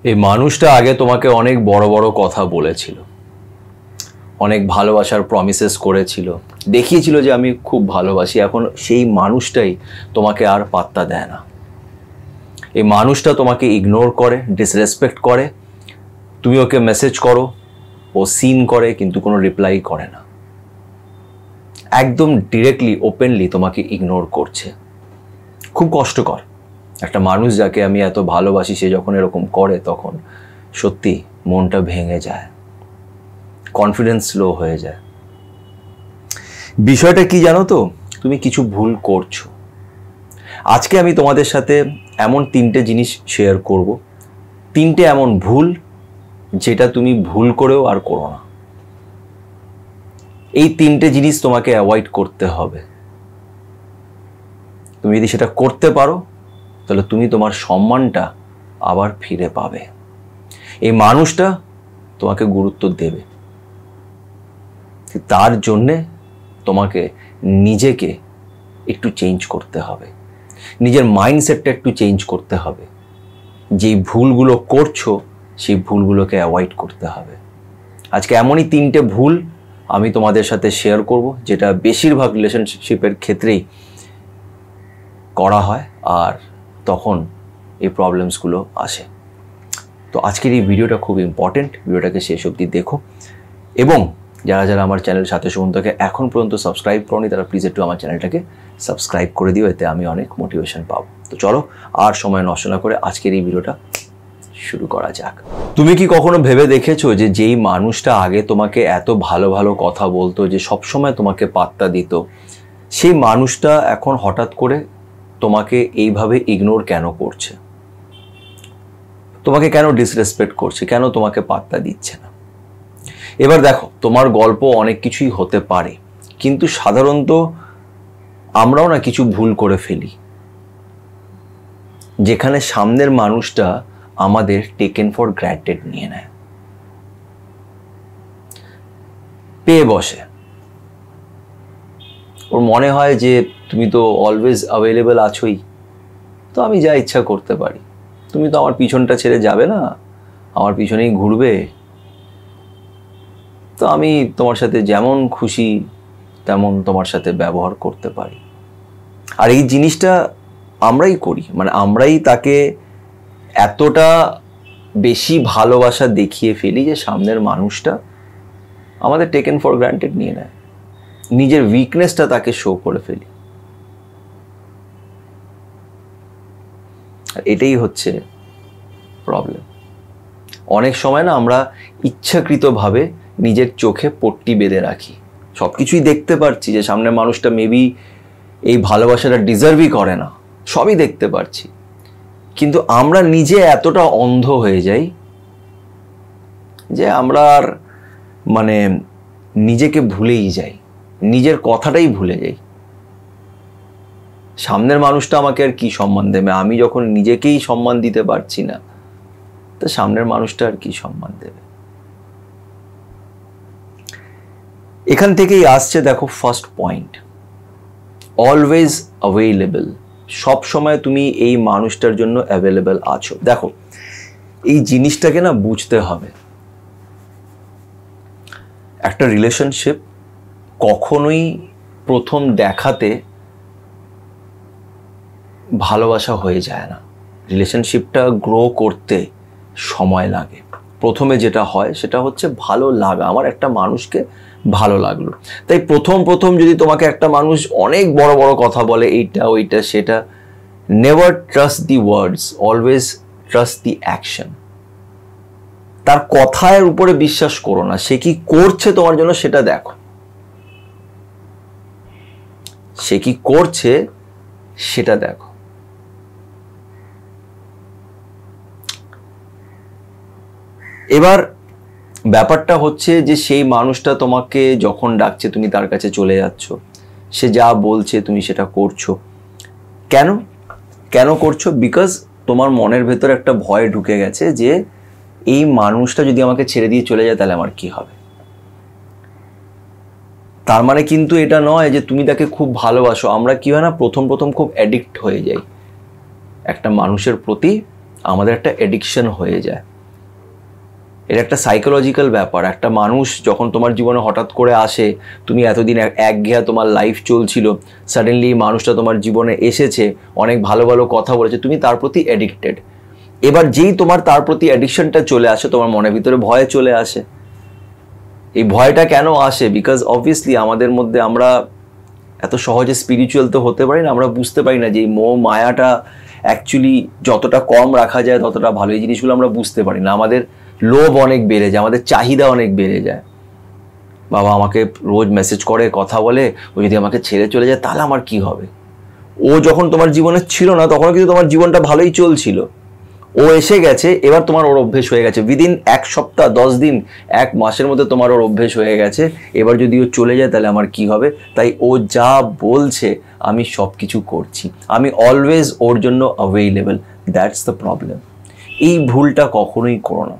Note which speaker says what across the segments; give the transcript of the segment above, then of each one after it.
Speaker 1: এই মানুষটা আগে তোমাকে অনেক বড় বড় কথা বলেছিল, অনেক ভালোবাসার প্রমিসেস করেছিল, দেখিয়েছিল যে আমি খুব ভালোবাসি। এখন সেই মানুষটাই তোমাকে আর পাত্তা দেয় না। এই মানুষটা তোমাকে ইগনোর করে, ডিসরেসপেক্ট করে। তুমি ওকে মেসেজ করো, ও সিন করে, কিন্তু কোনো রিপ্লাই করে না। একদম ডিরেক্টলি ওপেনলি তোমাকে ইগনোর করছে। খুব কষ্টকর। একটা মানুষ যাকে আমি এত ভালোবাসি, সে যখন এরকম করে তখন সত্যি মনটা ভেঙে যায়, কনফিডেন্স লো হয়ে যায়। বিষয়টা কি জানো তো, তুমি কিছু ভুল করছো। আজকে আমি তোমাদের সাথে এমন 3টে জিনিস শেয়ার করব, 3টে এমন ভুল যেটা তুমি ভুল করেও আর করো না। এই 3টে জিনিস তোমাকে অ্যাভয়েড করতে হবে। তুমি যদি সেটা করতে পারো তাহলে তুমি তোমার সম্মানটা আবার ফিরে পাবে। এই মানুষটা তোমাকে গুরুত্ব দেবে। তার জন্যে তোমাকে নিজেকে একটু চেঞ্জ করতে হবে, নিজের মাইন্ডসেটটা একটু চেঞ্জ করতে হবে। যেই ভুলগুলো করছো সেই ভুলগুলোকে অ্যাভয়েড করতে হবে। আজকে এমনই 3টে ভুল আমি তোমাদের সাথে শেয়ার করব, যেটা বেশিরভাগ রিলেশনশিপের ক্ষেত্রেই করা হয়, আর তখন এই প্রবলেমসগুলো আসে। তো আজকের এই ভিডিওটা খুব ইম্পর্টেন্ট, ভিডিওটাকে শেষ অবধি দেখো। এবং যারা যারা আমার চ্যানেল সাথে সুমন্তকে এখন পর্যন্ত সাবস্ক্রাইব করনি, তারা প্লিজ একটু আমার চ্যানেলটাকে সাবস্ক্রাইব করে দিও, এতে আমি অনেক মোটিভেশন পাবো। তো চলো আর সময় নষ্ট না করে আজকের এই ভিডিওটা শুরু করা যাক। তুমি কি কখনো ভেবে দেখেছো যে যেই মানুষটা আগে তোমাকে এত ভালো ভালো কথা বলতো, যে সবসময় তোমাকে পাত্তা দিত, সেই মানুষটা এখন হঠাৎ করে তোমাকে এইভাবে ইগনোর কেন করছে? তোমাকে কেন ডিসরেসপেক্ট করছে? কেন তোমাকে পাত্তা দিচ্ছে না? এবার দেখো, তোমার গল্প অনেক কিছুই হতে পারে, কিন্তু সাধারণত আমরাও না কিছু ভুল করে ফেলি, যেখানে সামনের মানুষটা আমাদের টেকেন ফর গ্র্যান্টেড নিয়ে নেয়, পেয়ে বসে। ওর মনে হয় যে তুমি তো অলওয়েজ অ্যাভেলেবল আছোই, তো আমি যা ইচ্ছা করতে পারি, তুমি তো আমার পিছনটা ছেড়ে যাবে না, আমার পিছনেই ঘুরবে, তো আমি তোমার সাথে যেমন খুশি তেমন তোমার সাথে ব্যবহার করতে পারি। আর এই জিনিসটা আমরাই করি, মানে আমরাই তাকে এতটা বেশি ভালোবাসা দেখিয়ে ফেলি যে সামনের মানুষটা আমাদের টেকেন ফর গ্রান্টেড নিয়ে নেয়, নিজের উইকনেসটা তাকে শো করে ফেলি। আর এটাই হচ্ছে প্রবলেম। অনেক সময় না আমরা ইচ্ছাকৃতভাবে নিজের চোখে পট্টি বেঁধে রাখি, সব কিছুই দেখতে পারছি যে সামনের মানুষটা মেবি এই ভালোবাসাটা ডিজার্ভই করে না, সবই দেখতে পারছি, কিন্তু আমরা নিজে এতটা অন্ধ হয়ে যাই যে আমরা আর মানে নিজেকে ভুলেই যাই, নিজের কথাটাই ভুলে যাই। সামনের মানুষটা আমাকে আর কি সম্মান দেবে? আমি যখন নিজেকেই সম্মান দিতে পারছি না, তো সামনের মানুষটা আর কি সম্মান দেবে? এখান থেকেই আসছে দেখো ফার্স্ট পয়েন্ট, অলওয়েজ অ্যাভেলেবল। সব সময় তুমি এই মানুষটার জন্য অ্যাভেলেবল আছো। দেখো, এই জিনিসটাকে না বুঝতে হবে। একটা রিলেশনশিপ কখনোই প্রথম দেখাতে ভালোবাসা হয়ে যায় না। রিলেশনশিপটা গ্রো করতে সময় লাগে। প্রথমে যেটা হয় সেটা হচ্ছে ভালো লাগা, আমার একটা মানুষকে ভালো লাগলো। তাই প্রথম যদি তোমাকে একটা মানুষ অনেক বড় বড় কথা বলে, এইটা ওইটা সেটা, নেভার ট্রাস্ট দি ওয়ার্ডস, অলওয়েজ ট্রাস্ট দি অ্যাকশন। তার কথার উপরে বিশ্বাস করো না, সে কি করছে তোমার জন্য সেটা দেখো। সে কি করছে সেটা দেখো। এবার ব্যাপারটা হচ্ছে যে সেই মানুষটা তোমাকে যখন ডাকছে তুমি তার কাছে চলে যাচ্ছ, সে যা বলছে তুমি সেটা করছো। কেন করছো? বিকজ তোমার মনের ভেতর একটা ভয় ঢুকে গেছে যে এই মানুষটা যদি আমাকে ছেড়ে দিয়ে চলে যায় তাহলে আমার কি হবে। তার মানে কিন্তু এটা নয় যে তুমি তাকে খুব ভালোবাসো। আমরা কি হয় না, প্রথম খুব অ্যাডিক্ট হয়ে যাই একটা মানুষের প্রতি, আমাদের একটা অ্যাডিকশন হয়ে যায়। এটা একটা সাইকোলজিক্যাল ব্যাপার। একটা মানুষ যখন তোমার জীবনে হঠাৎ করে আসে, তুমি এতদিন একঘেয়া তোমার লাইফ চলছিল, সাডেনলি মানুষটা তোমার জীবনে এসেছে, অনেক ভালো ভালো কথা বলেছে, তুমি তার প্রতি অ্যাডিক্টেড। এবার যেই তোমার তার প্রতি অ্যাডিকশনটা চলে আসে, তোমার মনের ভিতরে ভয় চলে আসে। এই ভয়টা কেন আসে? বিকজ অবভিয়াসলি আমাদের মধ্যে আমরা এত সহজে স্পিরিচুয়াল তো হতে পারি না, আমরা বুঝতে পারি না যে এই মোহ মায়াটা অ্যাকচুয়ালি যতটা কম রাখা যায় ততটা ভালো। এই জিনিসগুলো আমরা বুঝতে পারি না। আমাদের লোভ অনেক বেড়ে যায়, আমাদের চাহিদা অনেক বেড়ে যায়। বাবা আমাকে রোজ মেসেজ করে, কথা বলে, ও যদি আমাকে ছেড়ে চলে যায় তাহলে আমার কি হবে? ও যখন তোমার জীবনে ছিল না তখন কিন্তু তোমার জীবনটা ভালোই চলছিল। ও এসে গেছে, এবার তোমার ওর অভ্যেস হয়ে গেছে। উইদিন 1 সপ্তাহ, 10 দিন, 1 মাসের মধ্যে তোমার ওর অভ্যেস হয়ে গেছে। এবার যদি ও চলে যায় তাহলে আমার কি হবে? তাই ও যা বলছে আমি সব কিছু করছি, আমি অলওয়েজ ওর জন্য অ্যাভেইলেবল। That's the problem. এই ভুলটা কখনোই করো না।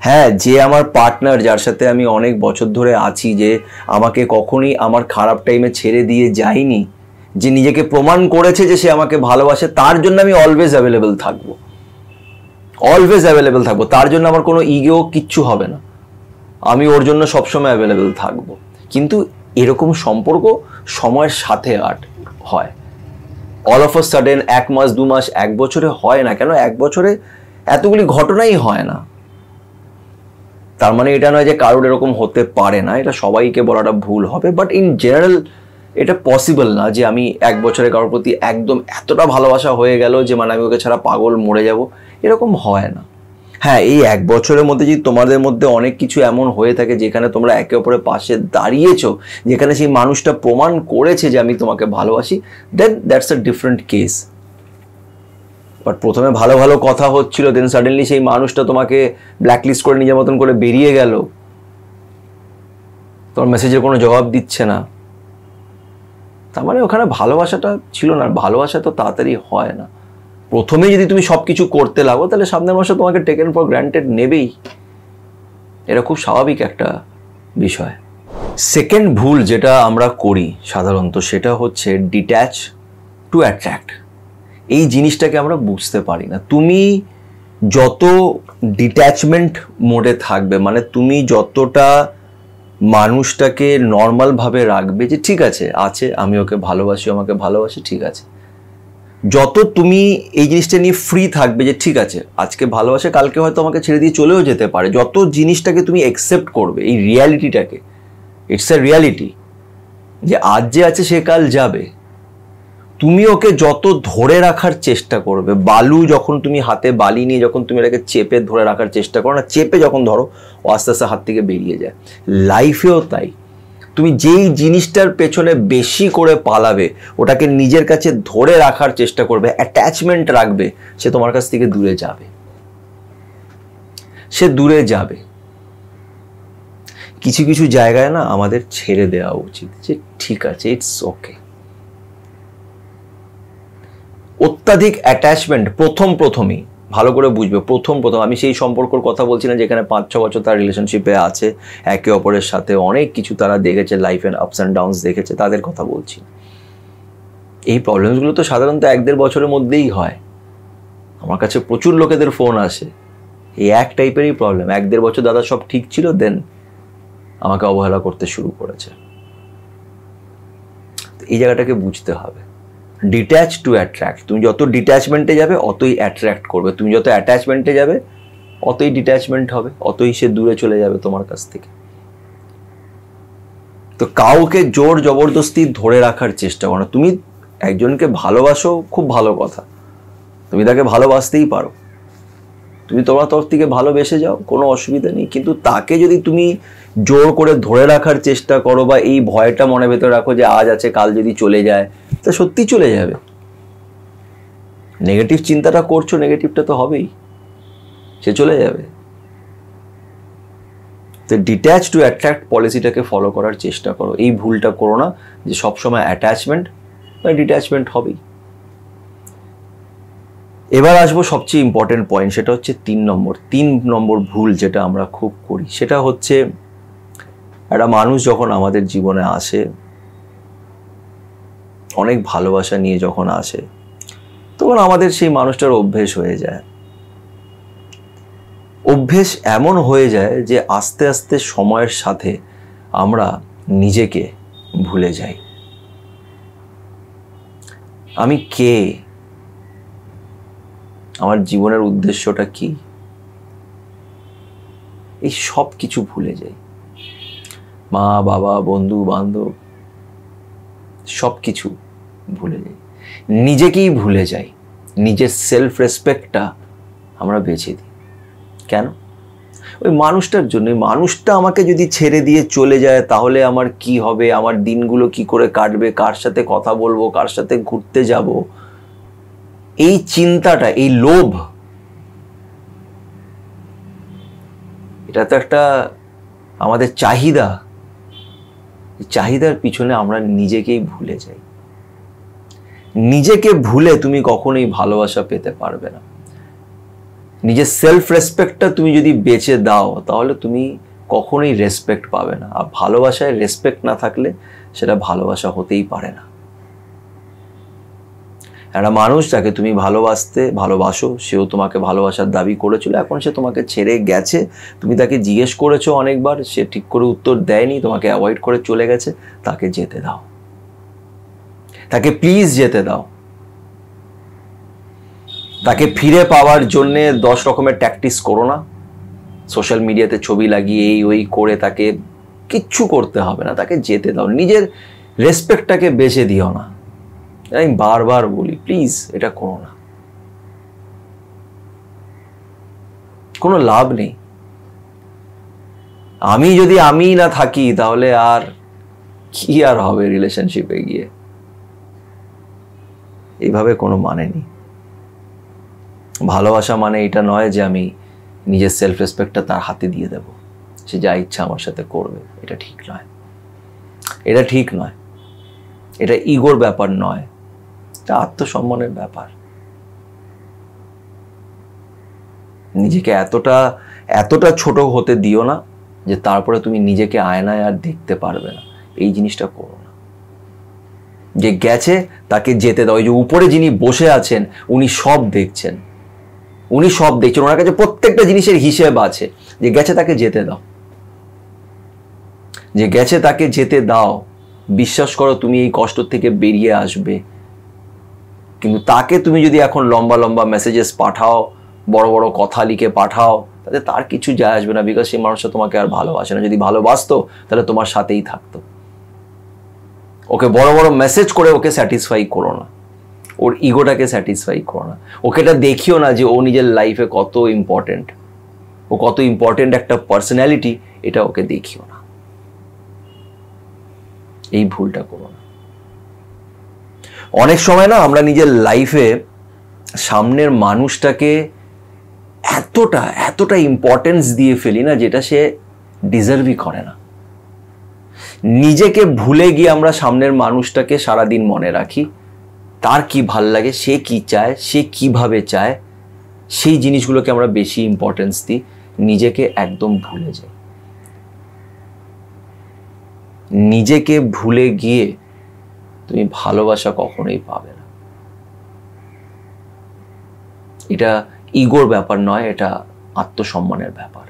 Speaker 1: হ্যাঁ, যে আমার পার্টনার, যার সাথে আমি অনেক বছর ধরে আছি, যে আমাকে কখনোই আমার খারাপ টাইমে ছেড়ে দিয়ে যায়নি, যে নিজেকে প্রমাণ করেছে যে সে আমাকে ভালোবাসে, তার জন্য আমি অলওয়েজ অ্যাভেলেবল থাকবো, অলওয়েজ অ্যাভেলেবেল থাকবো। তার জন্য আমার কোনো ইগো কিচ্ছু হবে না, আমি ওর জন্য সবসময় অ্যাভেলেবেল থাকবো। কিন্তু এরকম সম্পর্ক সময়ের সাথে হয়। অল অফ আ সাডেন 1 মাস, 2 মাস, 1 বছরে হয় না। কেন 1 বছরে এতগুলি ঘটনাই হয় না। তার মানে এটা নয় যে কারোর এরকম হতে পারে না, এটা সবাইকে বলাটা ভুল হবে। বাট ইন জেনারেল এটা পসিবল না যে আমি 1 বছরে কারোর প্রতি একদম এতটা ভালোবাসা হয়ে গেল যে মানে আমি ওকে ছাড়া পাগল মরে যাব, এরকম হয় না। হ্যাঁ, এই 1 বছরের মধ্যে যদি তোমাদের মধ্যে অনেক কিছু এমন হয়ে থাকে যেখানে তোমরা একে অপরের পাশে দাঁড়িয়েছো, যেখানে সেই মানুষটা প্রমাণ করেছে যে আমি তোমাকে ভালোবাসি, then that's a different case. But প্রথমে ভালো ভালো কথা হচ্ছিল, দেন সাডেনলি সেই মানুষটা তোমাকে ব্ল্যাকলিস্ট করে নিজের মতন করে বেরিয়ে গেল, তোমার মেসেজের কোনো জবাব দিচ্ছে না, তার মানে ওখানে ভালোবাসাটা ছিল না। ভালোবাসা তো তাড়াতাড়ি হয় না। প্রথমে যদি তুমি সব কিছু করতে লাগো তাহলে সামনের মাসে তোমাকে টেকেন ফর গ্রান্টেড নেবেই। এটা খুব স্বাভাবিক একটা বিষয়। সেকেন্ড ভুল যেটা আমরা করি সাধারণত, সেটা হচ্ছে ডিট্যাচ টু অ্যাট্রাক্ট। এই জিনিসটাকে আমরা বুঝতে পারি না। তুমি যত ডিট্যাচমেন্ট মোডে থাকবে, মানে তুমি যতটা মানুষটাকে নর্মালভাবে রাখবে যে ঠিক আছে, আমি ওকে ভালোবাসি, আমাকে ভালোবাসি, ঠিক আছে, যত তুমি এই জিনিসটা নিয়ে ফ্রি থাকবে যে ঠিক আছে আজকে ভালোবাসে, কালকে হয়তো আমাকে ছেড়ে দিয়ে চলেও যেতে পারে, যত জিনিসটাকে তুমি অ্যাকসেপ্ট করবে, এই রিয়ালিটিটাকে, ইটস এ রিয়ালিটি যে আজ যে আছে সে কাল যাবে, তুমি ওকে যত ধরে রাখার চেষ্টা করবে, বালু যখন তুমি হাতে বালি নিয়ে যখন তুমি এটাকে চেপে ধরে রাখার চেষ্টা করো না, চেপে যখন ধরো ও আস্তে আস্তে হাত থেকে বেরিয়ে যায়। লাইফেও তাই, তুমি যেই জিনিসটার পেছনে বেশি করে পালাবে, ওটাকে নিজের কাছে ধরে রাখার চেষ্টা করবে, অ্যাটাচমেন্ট রাখবে, সে তোমার কাছ থেকে দূরে যাবে, সে দূরে যাবে। কিছু কিছু জায়গায় না আমাদের ছেড়ে দেওয়া উচিত, যে ঠিক আছে, ইটস ওকে। অত্যাধিক অ্যাটাচমেন্ট প্রথমেই ভালো করে বুঝবে, প্রথম আমি সেই সম্পর্কের কথা বলছি না যেখানে 5-6 বছর তার রিলেশনশিপে আছে, একে অপরের সাথে অনেক কিছু তারা দেখেছে, লাইফের আপস অ্যান্ড ডাউনস দেখেছে, তাদের কথা বলছি। এই প্রবলেমসগুলো তো সাধারণত 1-1.5 বছরের মধ্যেই হয়। আমার কাছে প্রচুর লোকেদের ফোন আসে, এই এক টাইপেরই প্রবলেম। 1-1.5 বছর দাদা সব ঠিক ছিল, দেন আমাকে অবহেলা করতে শুরু করেছে। এই জায়গাটাকে বুঝতে হবে। ডিট্যাচ টু অ্যাট্রাক্ট, তুমি যত ডিট্যাচমেন্টে যাবে অতই অ্যাট্রাক্ট করবে, তুমি যত অ্যাটাচমেন্টে যাবে অতই ডিট্যাচমেন্ট হবে, অতই সে দূরে চলে যাবে তোমার কাছ থেকে। তো কাউকে জোর জবরদস্তি ধরে রাখার চেষ্টা করো না। তুমি একজনকে ভালোবাসো, খুব ভালো কথা, তুমি তাকে ভালোবাসতেই পারো, তুমি তোমার তরফ থেকে ভালোবেসে যাও, কোনো অসুবিধা নেই। কিন্তু তাকে যদি তুমি জোর করে ধরে রাখার চেষ্টা করো বা এই ভয়টা মনে ভেতরে রাখো যে আজ আছে কাল যদি চলে যায়, তা সত্যি চলে যাবে। নেগেটিভ চিন্তাটা করছো, নেগেটিভটা তো হবেই, সে চলে যাবে। তো ডিট্যাচ টু অ্যাট্রাক্ট পলিসিটাকে ফলো করার চেষ্টা করো। এই ভুলটা করো না যে সবসময় অ্যাটাচমেন্ট বা ডিট্যাচমেন্ট হবেই। এবার আসবো সবচেয়ে ইম্পর্টেন্ট পয়েন্ট, সেটা হচ্ছে 3 নম্বর ভুল যেটা আমরা খুব করি। সেটা হচ্ছে একটা মানুষ যখন আমাদের জীবনে আসে, অনেক ভালোবাসা নিয়ে যখন আসে, তখন আমাদের সেই মানুষটার অভ্যেস হয়ে যায় অভ্যেস এমন হয়ে যায় যে আস্তে আস্তে সময়ের সাথে আমরা নিজেকে ভুলে যাই। আমি কে, আমার জীবনের উদ্দেশ্যটা কি, এই সব কিছু ভুলে যাই। মা বাবা বন্ধু বান্ধব সব কিছু ভুলে যাই, নিজেকেই ভুলে যাই। নিজের সেলফ রেসপেক্টটা আমরা বেছে দিই। কেন? ওই মানুষটার জন্য। মানুষটা আমাকে যদি ছেড়ে দিয়ে চলে যায় তাহলে আমার কি হবে, আমার দিনগুলো কি করে কাটবে, কার সাথে কথা বলবো, কার সাথে ঘুরতে যাব, এই চিন্তাটা, এই লোভ, এটা তো একটা আমাদের চাহিদা। চাহিদার পিছনে আমরা নিজেকেই ভুলে যাই। নিজেকে ভুলে তুমি কখনোই ভালোবাসা পেতে পারবে না। নিজের সেলফ রেসপেক্টটা তুমি যদি বেচে দাও তাহলে তুমি কখনোই রেসপেক্ট পাবে না। আর ভালোবাসায় রেসপেক্ট না থাকলে সেটা ভালোবাসা হতেই পারে না। একটা মানুষ যাকে তুমি ভালোবাসো, সেও তোমাকে ভালোবাসার দাবি করেছিল, এখন সে তোমাকে ছেড়ে গেছে, তুমি তাকে জিজ্ঞেস করেছো অনেকবার, সে ঠিক করে উত্তর দেয়নি, তোমাকে অ্যাভয়েড করে চলে গেছে, তাকে যেতে দাও, তাকে প্লিজ যেতে দাও। তাকে ফিরে পাওয়ার জন্যে 10 রকমের ট্যাকটিক্স করো না। সোশ্যাল মিডিয়াতে ছবি লাগিয়ে এই ওই করে তাকে কিচ্ছু করতে হবে না, তাকে যেতে দাও। নিজের রেসপেক্টটাকে বেঁচে দিও না। আমি বারবার বলি, প্লিজ এটা করো না, কোনো লাভ নেই। আমি যদি আমি না থাকি তাহলে আর কি আর হবে রিলেশনশিপে গিয়ে? এইভাবে কোনো মানে নেই। ভালোবাসা মানে এটা নয় যে আমি নিজের সেলফ রেসপেক্টটা তার হাতে দিয়ে দেব, সে যা ইচ্ছা আমার সাথে করবে। এটা ঠিক নয়, এটা ঠিক নয়, এটা ইগোর ব্যাপার নয়, এটা আত্মসম্মানের ব্যাপার। নিজেকে এতটা ছোট হতে দিও না যে তারপরে তুমি নিজেকে আয়নায় আর দেখতে পারবে না। এই জিনিসটা করো না। যে গেছে তাকে যেতে দাও। ওই যে উপরে যিনি বসে আছেন উনি সব দেখছেন, ওনার কাছে প্রত্যেকটা জিনিসের হিসেব আছে। যে গেছে তাকে যেতে দাও, যে গেছে তাকে যেতে দাও। বিশ্বাস করো তুমি এই কষ্ট থেকে বেরিয়ে আসবে। কিন্তু তাকে তুমি যদি এখন লম্বা লম্বা মেসেজেস পাঠাও, বড় বড় কথা লিখে পাঠাও, তাতে তার কিছু যায় আসবে না। বিকজ সেই মানুষটা তোমাকে আর ভালোবাসে না। যদি ভালোবাসতো তাহলে তোমার সাথেই থাকতো। ওকে বড় বড় মেসেজ করে ওকে স্যাটিসফাই করো না, ওর ইগোটাকে স্যাটিসফাই করো না। ওকে এটা দেখিও না যে ও নিজের লাইফে কত ইম্পর্টেন্ট, ও কত ইম্পর্টেন্ট একটা পার্সোনালিটি, এটা ওকে দেখিও না। এই ভুলটা করো না। অনেক সময় না আমরা নিজের লাইফে সামনের মানুষটাকে এতটা ইম্পর্টেন্স দিয়ে ফেলি না, যেটা সে ডিজার্ভই করে না। নিজেকে ভুলে গিয়ে আমরা সামনের মানুষটাকে সারাদিন মনে রাখি, তার কি ভাল লাগে, সে কি চায়, সে কিভাবে চায়, সেই জিনিসগুলোকে আমরা বেশি ইম্পর্টেন্স দিই, নিজেকে একদম ভুলে যাই। নিজেকে ভুলে গিয়ে তুমি ভালোবাসা কখনোই পাবে না। এটা ইগোর ব্যাপার নয়, এটা আত্মসম্মানের ব্যাপার।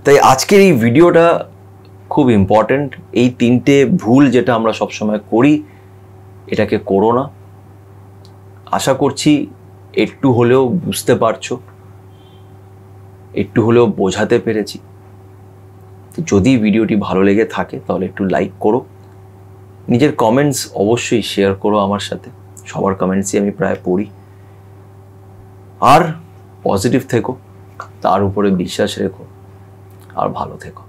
Speaker 1: তাই আজকের এই ভিডিওটা খুব ইম্পর্টেন্ট। এই 3টে ভুল যেটা আমরা সবসময় করি, এটাকে করো না। আশা করছি একটু হলেও বুঝতে পারছো, একটু হলেও বোঝাতে পেরেছি। যদি ভিডিওটি ভালো লেগে থাকে তাহলে একটু লাইক করো, নিজের কমেন্টস অবশ্যই শেয়ার করো আমার সাথে। সবার কমেন্টসই আমি প্রায় পড়ি। আর পজিটিভ থেকো, তার উপরে বিশ্বাস রেখো, আর ভালো থেকো।